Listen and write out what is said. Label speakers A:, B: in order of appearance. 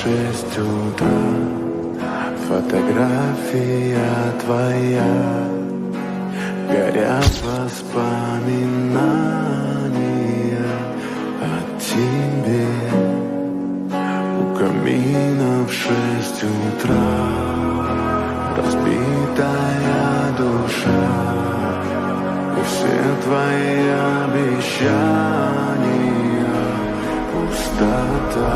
A: 6 утра. Фотография твоя, горят воспоминания о тебе. У камина в 6 утра разбитая душа, и все твои обещания пустота.